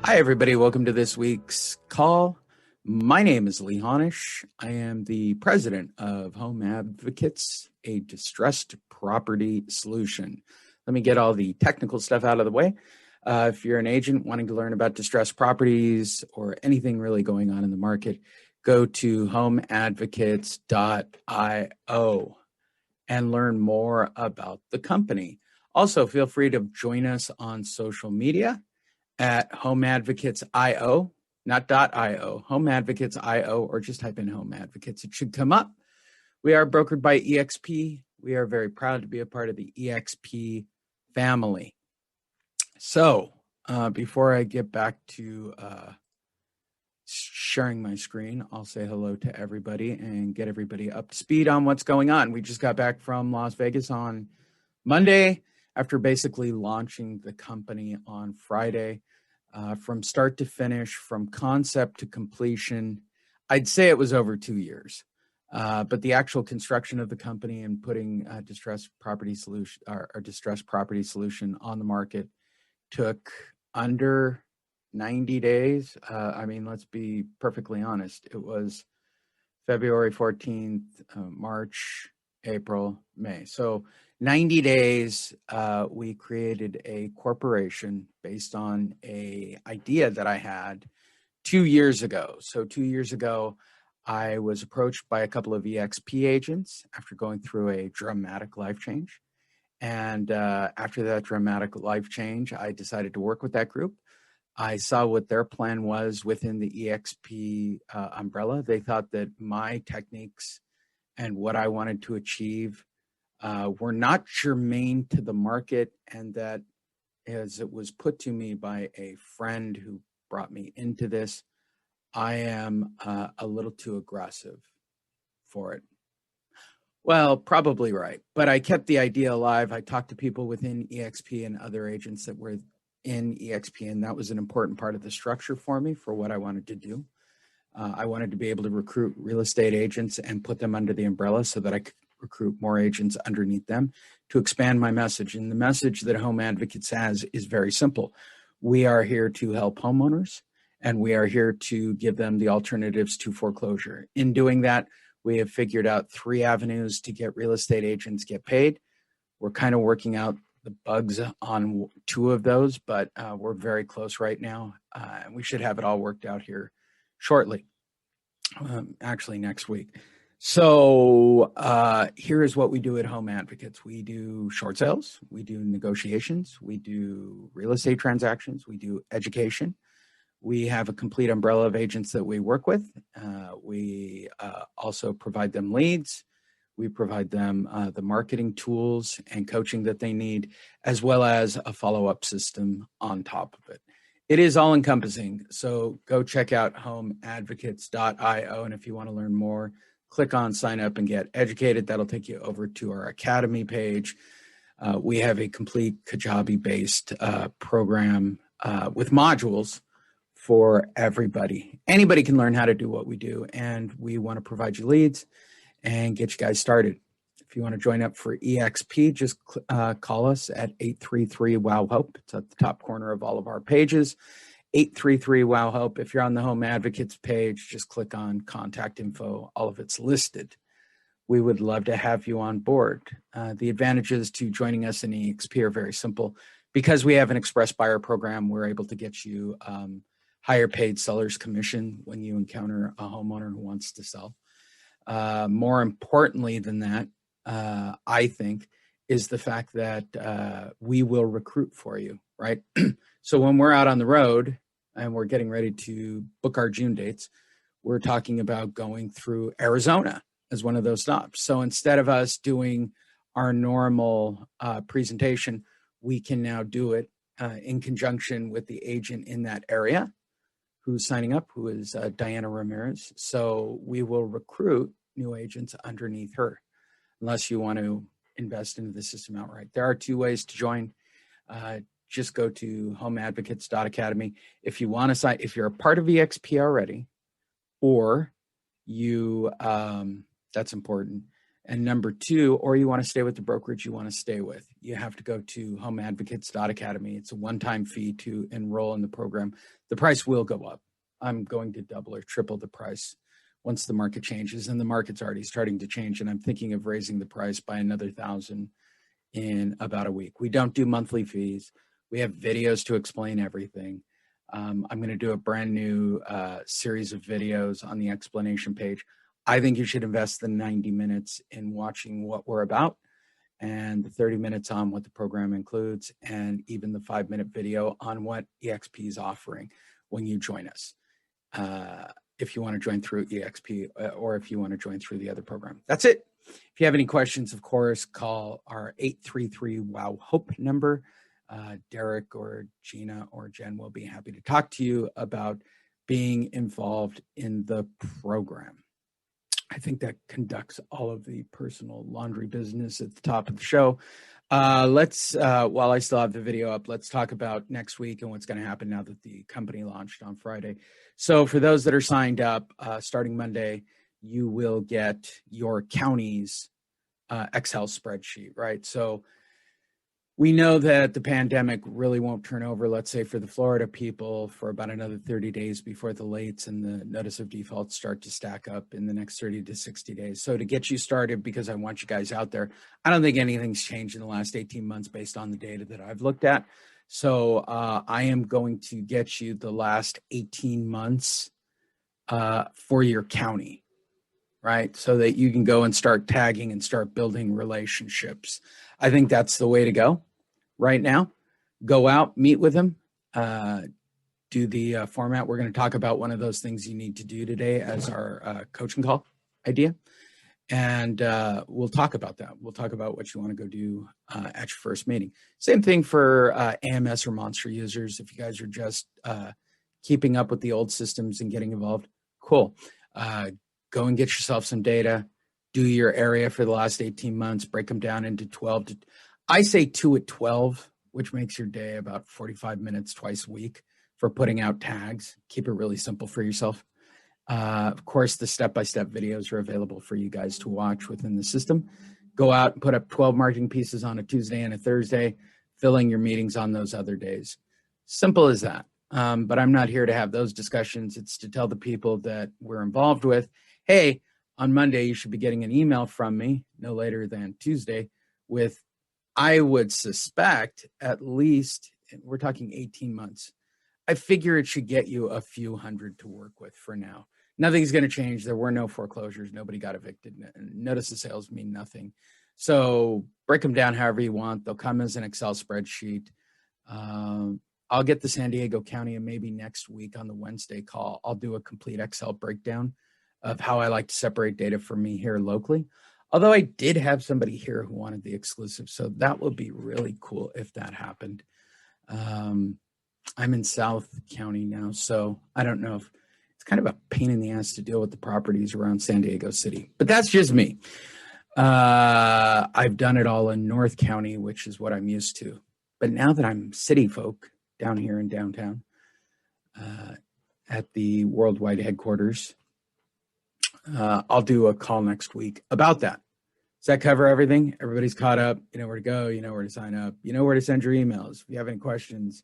Hi, everybody. Welcome to this week's call. My name is Lee Honish. I am the president of Home Advocates, a distressed property solution. Let me get all the technical stuff out of the way. If you're an agent wanting to learn about distressed properties or anything really going on in the market, go to homeadvocates.io and learn more about the company. Also, feel free to join us on social media at Home Advocates IO, not .io, Home Advocates IO, or just type in Home Advocates. It should come up. We are brokered by EXP. We are very proud to be a part of the EXP family. So before I get back to sharing my screen, I'll say hello to everybody and get everybody up to speed on what's going on. We just got back from Las Vegas on Monday after basically launching the company on Friday. From start to finish, from concept to completion, I'd say it was over 2 years. But the actual construction of the company and putting distressed property solution on the market took under 90 days. I mean, let's be perfectly honest. It was February 14th, March, April, May. So 90 days, we created a corporation based on an idea that I had 2 years ago. So 2 years ago, I was approached by a couple of EXP agents after going through a dramatic life change. And after that dramatic life change, I decided to work with that group. I saw what their plan was within the EXP umbrella. They thought that my techniques and what I wanted to achieve were not germane to the market, and that, as it was put to me by a friend who brought me into this, I am a little too aggressive for it. Well, probably right, but I kept the idea alive. I talked to people within EXP and other agents that were in EXP, and that was an important part of the structure for me for what I wanted to do. I wanted to be able to recruit real estate agents and put them under the umbrella so that I could recruit more agents underneath them to expand my message. And the message that Home Advocates has is very simple. We are here to help homeowners, and we are here to give them the alternatives to foreclosure. In doing that, we have figured out 3 avenues to get real estate agents get paid. We're kind of working out the bugs on 2 of those, but we're very close right now. And we should have it all worked out here shortly, actually next week. So here is what we do at Home Advocates. We do short sales, we do negotiations, we do real estate transactions, we do education. We have a complete umbrella of agents that we work with. We also provide them leads. We provide them the marketing tools and coaching that they need, as well as a follow-up system on top of it. It is all encompassing. So go check out homeadvocates.io. And if you want to learn more, click on sign up and get educated. That'll take you over to our Academy page. We have a complete Kajabi-based program with modules for everybody. Anybody can learn how to do what we do, and we want to provide you leads and get you guys started. If you want to join up for EXP, just call us at 833-WOW-HELP. It's at the top corner of all of our pages, 833-WOW-HELP. If you're on the Home Advocates page, just click on Contact Info. All of it's listed. We would love to have you on board. The advantages to joining us in EXP are very simple. Because we have an express buyer program, we're able to get you higher paid seller's commission when you encounter a homeowner who wants to sell. More importantly than that, I think, is the fact that we will recruit for you, right? So when we're out on the road and we're getting ready to book our June dates, we're talking about going through Arizona as one of those stops. So instead of us doing our normal presentation, we can now do it in conjunction with the agent in that area who's signing up, who is Diana Ramirez. So we will recruit new agents underneath her, unless you want to invest into the system outright. There are 2 ways to join. Just go to homeadvocates.academy. If you want to sign, if you're a part of EXP already, or you, that's important, And number two, or you want to stay with the brokerage you want to stay with, you have to go to homeadvocates.academy. It's a one-time fee to enroll in the program. The price will go up. I'm going to double or triple the price once the market changes, and the market's already starting to change. And I'm thinking of raising the price by another 1,000 in about a week. We don't do monthly fees. We have videos to explain everything. I'm going to do a brand new series of videos on the explanation page. I think you should invest the 90 minutes in watching what we're about, and the 30 minutes on what the program includes, and even the 5-minute video on what EXP is offering when you join us. If you want to join through EXP or if you want to join through the other program. That's it. If you have any questions, of course, call our 833-WOW-HOPE number. Derek or Gina or Jen will be happy to talk to you about being involved in the program. I think that conducts all of the personal laundry business at the top of the show. Let's, while I still have the video up, let's talk about next week and what's going to happen now that the company launched on Friday. So for those that are signed up, starting Monday, you will get your county's Excel spreadsheet, right? So we know that the pandemic really won't turn over, let's say for the Florida people, for about another 30 days before the lates and the notice of default start to stack up in the next 30 to 60 days. So to get you started, because I want you guys out there, I don't think anything's changed in the last 18 months based on the data that I've looked at. So I am going to get you the last 18 months for your county, right? So that you can go and start tagging and start building relationships. I think that's the way to go. Right now, go out, meet with them, do the format. We're going to talk about one of those things you need to do today as our coaching call idea. And we'll talk about that. We'll talk about what you want to go do at your first meeting. Same thing for AMS or Monster users. If you guys are just keeping up with the old systems and getting involved, cool. Go and get yourself some data. Do your area for the last 18 months. Break them down into 12 to I say 2 at 12, which makes your day about 45 minutes twice a week for putting out tags. Keep it really simple for yourself. Of course, the step-by-step videos are available for you guys to watch within the system. Go out and put up 12 marketing pieces on a Tuesday and a Thursday, filling your meetings on those other days. Simple as that. But I'm not here to have those discussions. It's to tell the people that we're involved with, hey, on Monday, you should be getting an email from me no later than Tuesday with, I would suspect at least, we're talking 18 months. I figure it should get you a few hundred to work with for now. Nothing's going to change. There were no foreclosures. Nobody got evicted. Notice of sales mean nothing. So break them down however you want. They'll come as an Excel spreadsheet. I'll get the San Diego County, and maybe next week on the Wednesday call, I'll do a complete Excel breakdown of how I like to separate data for me here locally. Although I did have somebody here who wanted the exclusive, so that would be really cool if that happened. I'm in South County now, so I don't know if it's kind of a pain in the ass to deal with the properties around San Diego City, but that's just me. I've done it all in North County, which is what I'm used to. But now that I'm city folk down here in downtown at the worldwide headquarters, I'll do a call next week about that. Does that cover everything? Everybody's caught up. You know where to go. You know where to sign up. You know where to send your emails. If you have any questions,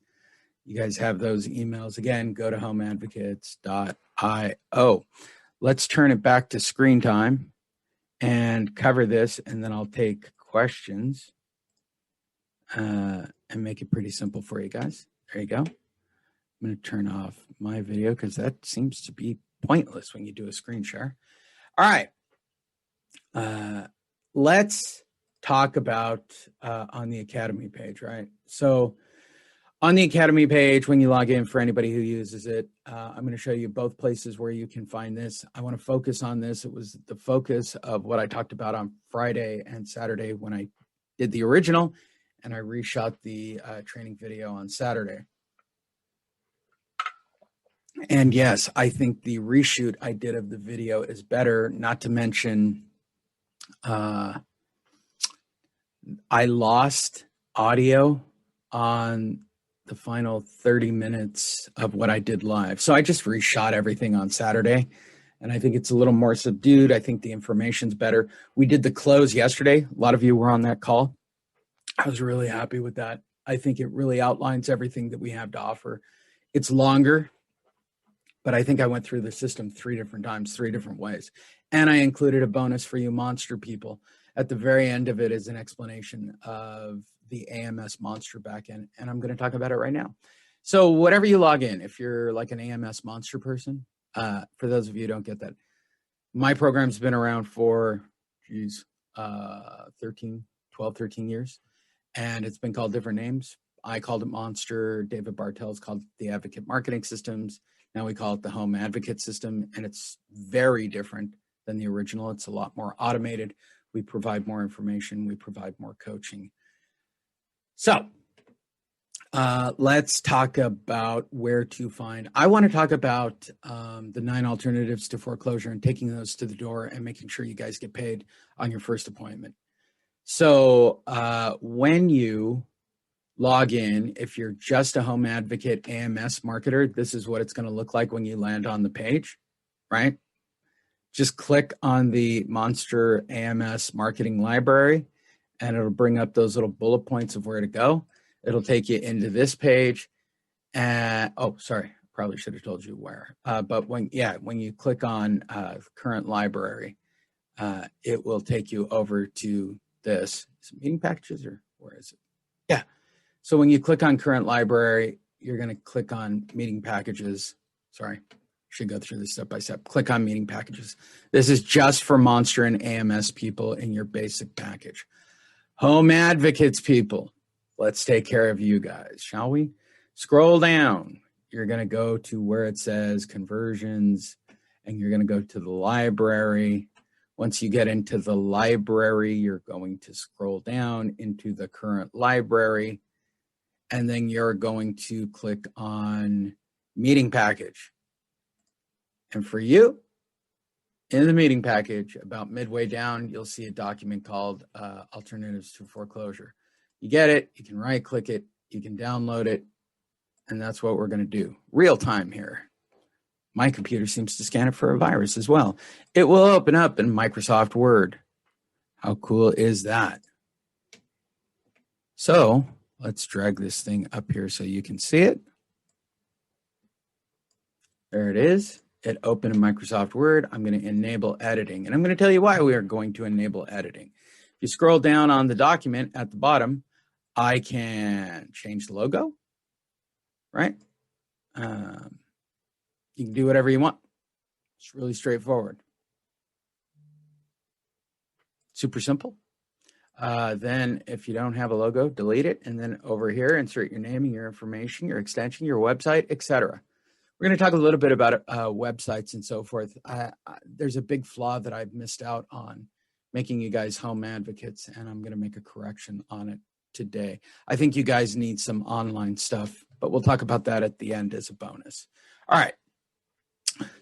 you guys have those emails. Again, go to homeadvocates.io. Let's turn it back to screen time and cover this, and then I'll take questions and make it pretty simple for you guys. There you go. I'm going to turn off my video because that seems to be pointless when you do a screen share. All right. Let's talk about on the Academy page, right? So on the Academy page, when you log in, for anybody who uses it, I'm going to show you both places where you can find this. I want to focus on this. It was the focus of what I talked about on Friday and Saturday when I did the original, and I reshot the training video on Saturday. And yes, I think the reshoot I did of the video is better, not to mention I lost audio on the final 30 minutes of what I did live. So I just reshot everything on Saturday And I think it's a little more subdued. I think the information's better. We did the close yesterday. A lot of you were on that call. I was really happy with that. I think it really outlines everything that we have to offer. It's longer, but I think I went through the system 3 different times, 3 different ways. And I included a bonus for you monster people. At the very end of it is an explanation of the AMS monster backend, and I'm going to talk about it right now. So whatever you log in, if you're like an AMS monster person, for those of you who don't get that, my program's been around for, 12, 13 years, and it's been called different names. I called it Monster. David Bartels called it the Advocate Marketing Systems. Now we call it the Home Advocate System, and it's very different than the original. It's a lot more automated. We provide more information. We provide more coaching. So let's talk about where to find. I want to talk about the 9 alternatives to foreclosure and taking those to the door and making sure you guys get paid on your first appointment. So when you log in, if you're just a Home Advocate AMS marketer, this is what it's going to look like when you land on the page, right? Just click on the Monster AMS Marketing Library, and it'll bring up those little bullet points of where to go. It'll take you into this page. And probably should have told you where. But when you click on current library, it will take you over to this. Is it meeting packages or where is it? Yeah. So when you click on current library, you're going to click on meeting packages. Sorry, should go through this step by step. Click on meeting packages. This is just for Monster and AMS people in your basic package. Home Advocates people, let's take care of you guys, shall we? Scroll down. You're going to go to where it says conversions, and you're going to go to the library. Once you get into the library, you're going to scroll down into the current library, and then you're going to click on meeting package. And for you, in the meeting package, about midway down, you'll see a document called Alternatives to Foreclosure. You get it, you can right-click it, you can download it, and that's what we're going to do. Real time here. My computer seems to scan it for a virus as well. It will open up in Microsoft Word. How cool is that? So let's drag this thing up here so you can see it. There it is. It opened in Microsoft Word. I'm going to enable editing, and I'm going to tell you why we are going to enable editing. If you scroll down on the document at the bottom, I can change the logo, right? You can do whatever you want. It's really straightforward. Super simple. Then if you don't have a logo, delete it. And then over here, insert your name and your information, your extension, your website, etc. We're going to talk a little bit about websites and so forth. There's a big flaw that I've missed out on making you guys home advocates, and I'm going to make a correction on it today. I think you guys need some online stuff, but we'll talk about that at the end as a bonus. All right.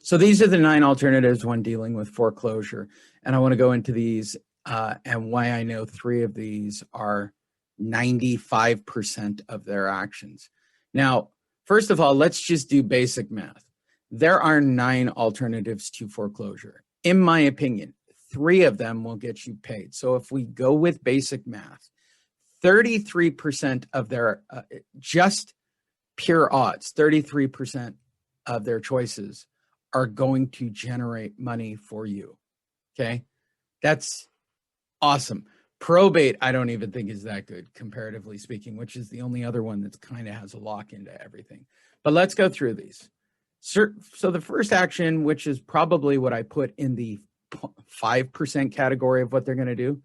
So these are the 9 alternatives when dealing with foreclosure, and I want to go into these and why I know 3 of these are 95% of their actions. Now, first of all, let's just do basic math. There are 9 alternatives to foreclosure. In my opinion, 3 of them will get you paid. So if we go with basic math, 33% of their, just pure odds, 33% of their choices are going to generate money for you. Okay? That's awesome. Probate, I don't even think is that good, comparatively speaking, which is the only other one that kind of has a lock into everything. But let's go through these. So the first action, which is probably what I put in the 5% category of what they're going to do,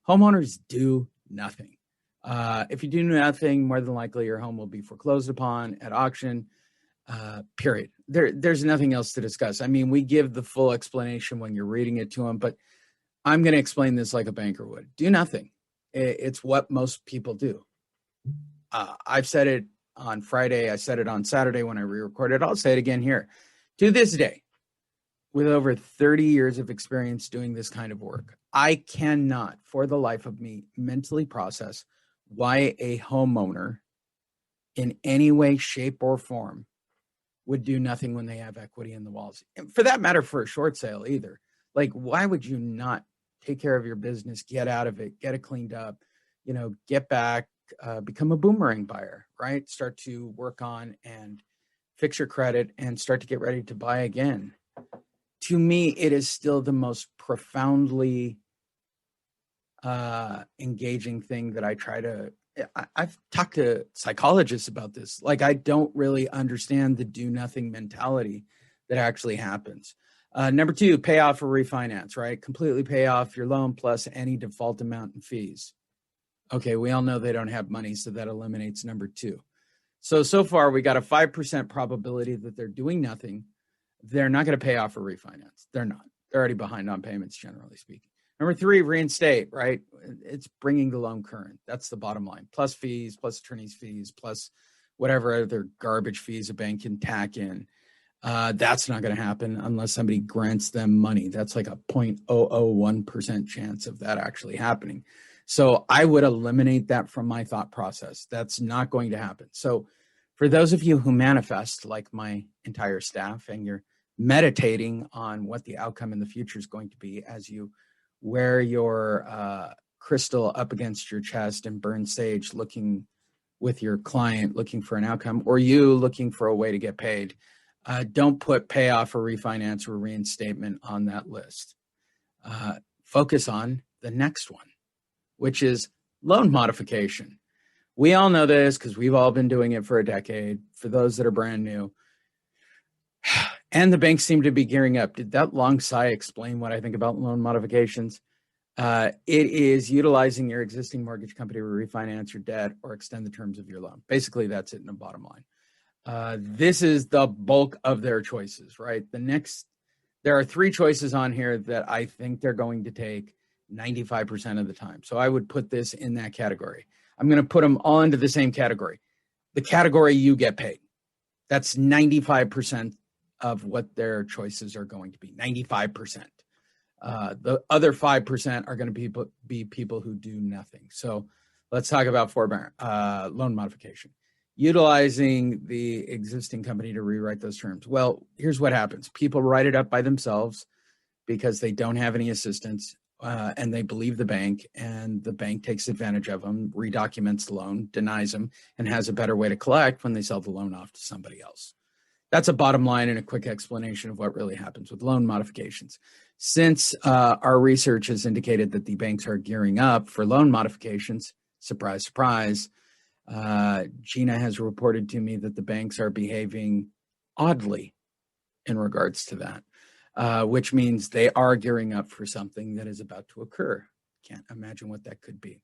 homeowners do nothing. If you do nothing, more than likely your home will be foreclosed upon at auction, period. There's nothing else to discuss. I mean, we give the full explanation when you're reading it to them, but I'm going to explain this like a banker would. Do nothing. It's what most people do. I've said it on Friday. I said it on Saturday when I re-recorded. I'll say it again here. To this day, with over 30 years of experience doing this kind of work, I cannot, for the life of me, mentally process why a homeowner in any way, shape, or form would do nothing when they have equity in the walls. And for that matter, for a short sale either. Like, why would you not take care of your business, get out of it, get it cleaned up, get back, become a boomerang buyer, right? Start to work on and fix your credit and start to get ready to buy again. To me, it is still the most profoundly engaging thing that I've talked to psychologists about this. Like, I don't really understand the do nothing mentality that actually happens. Number 2, pay off or refinance, right? Completely pay off your loan plus any default amount and fees. Okay, we all know they don't have money, so that eliminates number 2. So far, we got a 5% probability that they're doing nothing. They're not going to pay off or refinance. They're not. They're already behind on payments, generally speaking. Number 3, reinstate, right? It's bringing the loan current. That's the bottom line. Plus fees, plus attorney's fees, plus whatever other garbage fees a bank can tack in. That's not going to happen unless somebody grants them money. That's like a 0.001% chance of that actually happening. So I would eliminate that from my thought process. That's not going to happen. So for those of you who manifest, like my entire staff, and you're meditating on what the outcome in the future is going to be as you wear your crystal up against your chest and burn sage, looking with your client, looking for an outcome, or you looking for a way to get paid, don't put payoff or refinance or reinstatement on that list. Focus on the next one, which is loan modification. We all know this because we've all been doing it for a decade. For those that are brand new, and the banks seem to be gearing up. Did that long sigh explain what I think about loan modifications? It is utilizing your existing mortgage company to refinance your debt or extend the terms of your loan. Basically, that's it in the bottom line. This is the bulk of their choices, right? There are 3 choices on here that I think they're going to take 95% of the time. So I would put this in that category. I'm going to put them all into the same category. The category you get paid. That's 95% of what their choices are going to be. 95%. The other 5% are going to be people who do nothing. So let's talk about loan modification. Utilizing the existing company to rewrite those terms. Well, here's what happens. People write it up by themselves because they don't have any assistance, and they believe the bank, and the bank takes advantage of them, redocuments the loan, denies them, and has a better way to collect when they sell the loan off to somebody else. That's a bottom line and a quick explanation of what really happens with loan modifications. Since our research has indicated that the banks are gearing up for loan modifications, surprise, surprise, Gina has reported to me that the banks are behaving oddly in regards to that, which means they are gearing up for something that is about to occur. Can't imagine what that could be.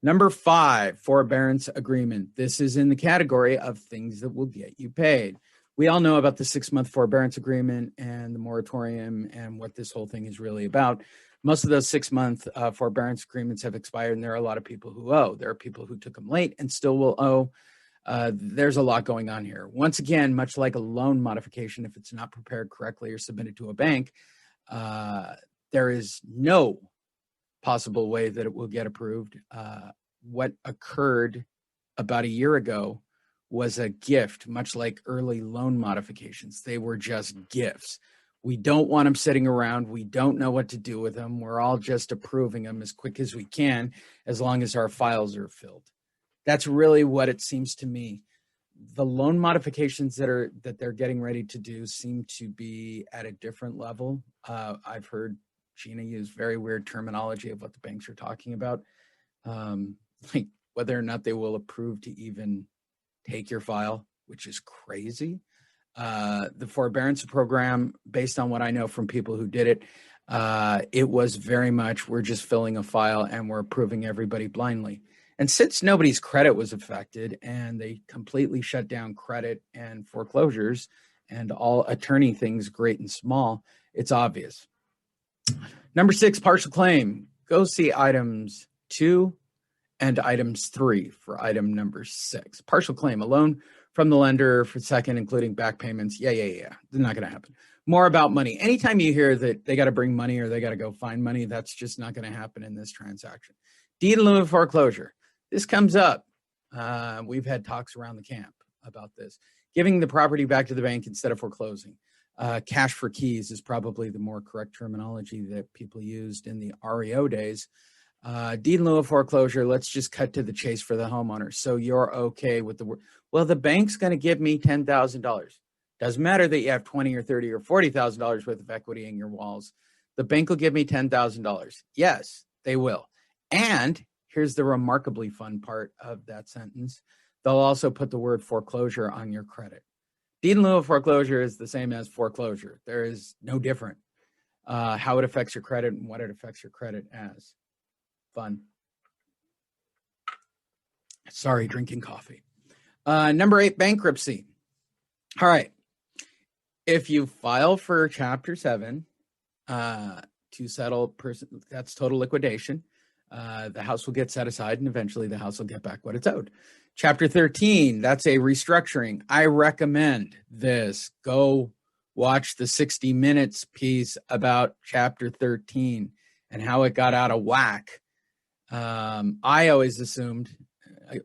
Number 5, forbearance agreement. This is in the category of things that will get you paid. We all know about the 6-month forbearance agreement and the moratorium and what this whole thing is really about. Most of those 6-month forbearance agreements have expired, and there are a lot of people who owe. There are people who took them late and still will owe. There's a lot going on here. Once again, much like a loan modification, if it's not prepared correctly or submitted to a bank, there is no possible way that it will get approved. What occurred about a year ago was a gift, much like early loan modifications. They were just gifts. We don't want them sitting around. We don't know what to do with them. We're all just approving them as quick as we can, as long as our files are filled. That's really what it seems to me. The loan modifications that they're getting ready to do seem to be at a different level. I've heard Gina use very weird terminology of what the banks are talking about, like whether or not they will approve to even take your file, which is crazy. The forbearance program, based on what I know from people who did it, it was very much, we're just filling a file and we're approving everybody blindly. And since nobody's credit was affected and they completely shut down credit and foreclosures and all attorney things, great and small, it's obvious. Number 6, partial claim. Go see items 2 and items 3 for item number 6. Partial claim, a loan from the lender for second, including back payments. Yeah. They're not going to happen. More about money. Anytime you hear that they got to bring money or they got to go find money, that's just not going to happen in this transaction. Deed in lieu of foreclosure. This comes up. We've had talks around the camp. about this. Giving the property back to the bank instead of foreclosing. Cash for keys is probably the more correct terminology that people used in the REO days. Deed in lieu of foreclosure, let's just cut to the chase for the homeowner. So you're okay with the word, well, the bank's going to give me $10,000. Doesn't matter that you have $20 or $30 or $40,000 worth of equity in your walls. The bank will give me $10,000. Yes, they will. And here's the remarkably fun part of that sentence. They'll also put the word foreclosure on your credit. Deed in lieu of foreclosure is the same as foreclosure. There is no different how it affects your credit and what it affects your credit as. Fun. Sorry, drinking coffee. Number 8, bankruptcy. All right. If you file for Chapter 7 to settle, that's total liquidation. The house will get set aside and eventually the house will get back what it's owed. Chapter 13, that's a restructuring. I recommend this. Go watch the 60 Minutes piece about Chapter 13 and how it got out of whack. I always assumed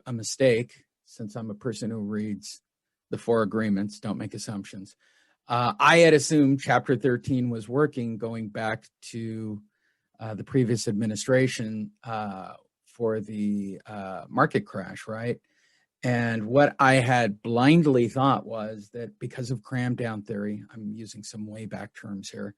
a mistake, since I'm a person who reads the 4 agreements, don't make assumptions. I had assumed Chapter 13 was working going back to the previous administration for the market crash, right? And what I had blindly thought was that because of cram down theory, I'm using some way back terms here,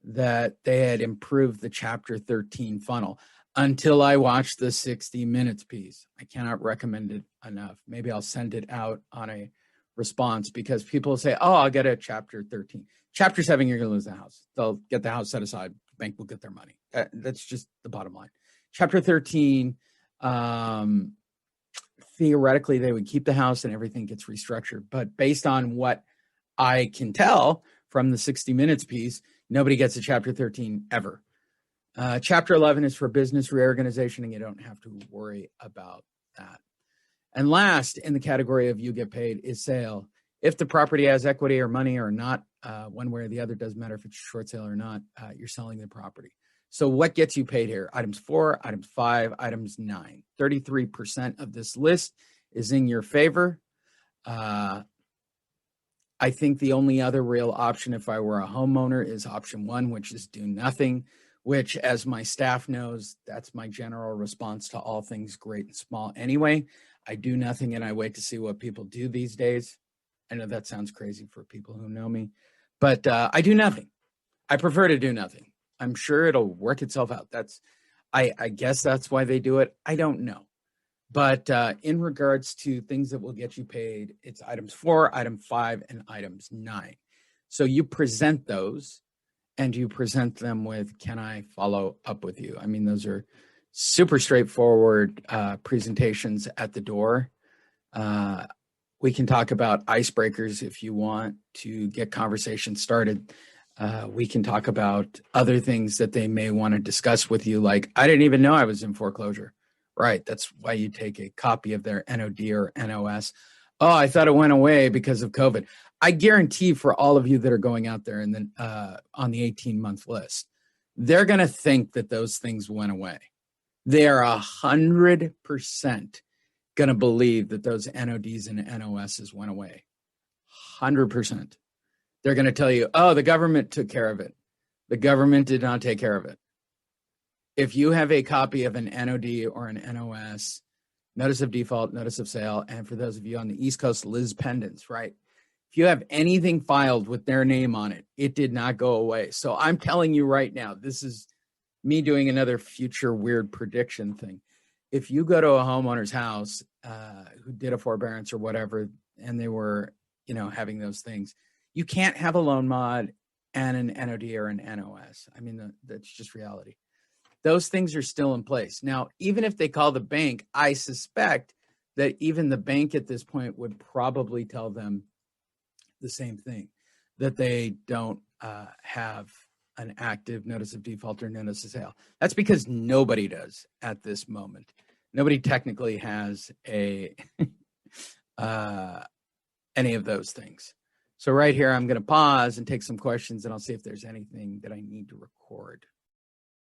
that they had improved the Chapter 13 funnel until I watched the 60 Minutes piece. I cannot recommend it enough. Maybe I'll send it out on a response because people say, oh, I'll get a Chapter 13. Chapter 7, you're going to lose the house. They'll get the house set aside. The bank will get their money. That's just the bottom line. Chapter 13, theoretically, they would keep the house and everything gets restructured. But based on what I can tell from the 60 Minutes piece, nobody gets a Chapter 13 ever. Chapter 11 is for business reorganization, and you don't have to worry about that. And last in the category of you get paid is sale. If the property has equity or money or not, one way or the other, doesn't matter if it's a short sale or not, you're selling the property. So what gets you paid here? Items 4, items 5, items 9. 33% of this list is in your favor. I think the only other real option if I were a homeowner is option 1, which is do nothing, which, as my staff knows, that's my general response to all things great and small anyway. I do nothing and I wait to see what people do these days. I know that sounds crazy for people who know me, but I do nothing. I prefer to do nothing. I'm sure it'll work itself out. I guess that's why they do it. I don't know. But in regards to things that will get you paid, it's items 4, item 5, and items 9. So you present those and you present them with, can I follow up with you? I mean, those are super straightforward presentations at the door. We can talk about icebreakers if you want to get conversation started. We can talk about other things that they may want to discuss with you, like, I didn't even know I was in foreclosure. Right, that's why you take a copy of their NOD or NOS. Oh, I thought it went away because of COVID. I guarantee for all of you that are going out there and then on the 18-month list, they're going to think that those things went away. They are 100% going to believe that those NODs and NOSs went away. 100%. They're going to tell you, oh, the government took care of it. The government did not take care of it. If you have a copy of an NOD or an NOS, notice of default, notice of sale, and for those of you on the East Coast, Liz pendants, right? If you have anything filed with their name on it, it did not go away. So I'm telling you right now, this is me doing another future weird prediction thing. If you go to a homeowner's house who did a forbearance or whatever, and they were, having those things, you can't have a loan mod and an NOD or an NOS. I mean, that's just reality. Those things are still in place. Now, even if they call the bank, I suspect that even the bank at this point would probably tell them the same thing, that they don't have an active notice of default or notice of sale. That's because nobody does at this moment. Nobody technically has any of those things. So right here, I'm going to pause and take some questions, and I'll see if there's anything that I need to record.